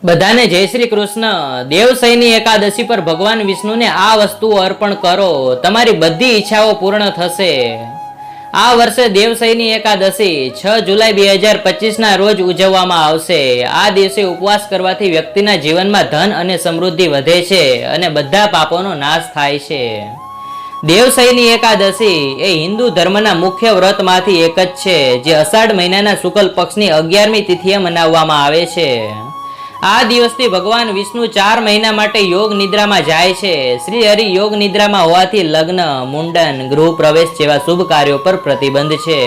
બધાને જય શ્રી કૃષ્ણ। દેવશયની એકાદશી પર ભગવાન વિષ્ણુને આ વસ્તુઓ અર્પણ કરો, તમારી બધી ઈચ્છાઓ પૂર્ણ થશે। આ વર્ષે દેવશયની એકાદશી 6 જુલાઈ 2025 ના રોજ ઉજવવામાં આવશે। આ દિવસે ઉપવાસ કરવાથી વ્યક્તિના જીવનમાં ધન અને સમૃદ્ધિ વધે છે અને બધા પાપોનો નાશ થાય છે। દેવશયની એકાદશી એ હિન્દુ ધર્મના મુખ્ય વ્રતમાંથી એક જ છે, જે અષાઢ મહિનાના શુક્લ પક્ષની 11મી તિથિએ મનાવવામાં આવે છે। આ દિવસથી ભગવાન વિષ્ણુ 4 મહિના માટે યોગ નિદ્રામાં જાય છે। શ્રી હરિ યોગ નિદ્રામાં હોવાથી લગ્ન, મુંડન, ગૃહ પ્રવેશ જેવા શુભ કાર્યો પર પ્રતિબંધ છે।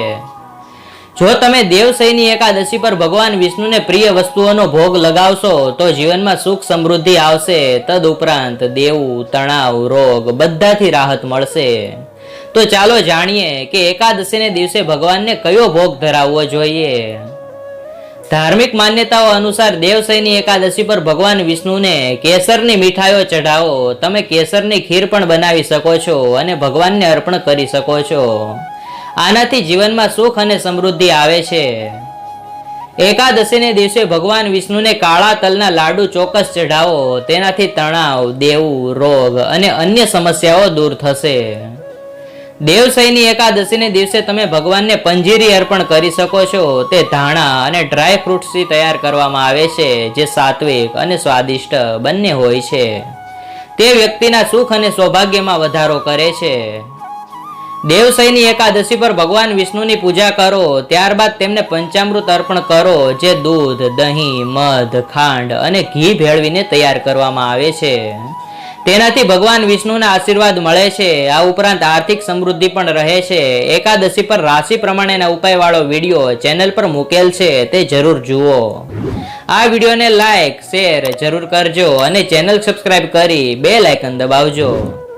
જો તમે દેવશયની એકાદશી પર ભગવાન વિષ્ણુને પ્રિય વસ્તુઓનો ભોગ લગાવશો તો જીવનમાં સુખ સમૃદ્ધિ આવશે। તદ ઉપરાંત દેવું, તણાવ, રોગ બધાથી રાહત મળશે। તો ચાલો જાણીએ કે એકાદશીને દિવસે ભગવાનને કયો ભોગ ધરાવવો જોઈએ। ધાર્મિક માન્યતાઓ અનુસાર દેવશયની એકાદશી પર ભગવાન વિષ્ણુને કેસરની મીઠાઈઓ ચઢાવો। તમે કેસરની ખીર પણ બનાવી શકો છો અને ભગવાનને અર્પણ કરી શકો છો। આનાથી જીવનમાં સુખ અને સમૃદ્ધિ આવે છે। એકાદશીને દિવસે ભગવાન વિષ્ણુને કાળા તલના લાડુ ચોક્કસ ચઢાવો। તેનાથી તણાવ, દેવું, રોગ અને અન્ય સમસ્યાઓ દૂર થશે। દેવશયની એકાદશીને દિવસે તમે ભગવાનને પંજીરી અર્પણ કરી શકો છો। તે ધાણા અને ડ્રાય ફ્રૂટ્સથી તૈયાર કરવામાં આવે છે, જે સાત્વિક અને સ્વાદિષ્ટ બંને હોય છે। તે વ્યક્તિના સુખ અને સૌભાગ્યમાં વધારો કરે છે। દેવશયની એકાદશી પર ભગવાન વિષ્ણુની પૂજા કરો, ત્યારબાદ તેમને પંચામૃત અર્પણ કરો, જે દૂધ, દહીં, મધ, ખાંડ અને ઘી ભેળવીને તૈયાર કરવામાં આવે છે। તેનાથી ભગવાન વિષ્ણુના આશીર્વાદ મળે છે। આ ઉપરાંત આર્થિક સમૃદ્ધિ પણ રહે છે। એકાદશી પર રાશિ પ્રમાણેના ઉપાયવાળો વિડીયો ચેનલ પર મૂકેલ છે, તે જરૂર જુઓ। આ વિડીયોને લાઈક, શેર જરૂર કરજો અને ચેનલ સબસ્ક્રાઇબ કરી બેલ આઇકન દબાવજો।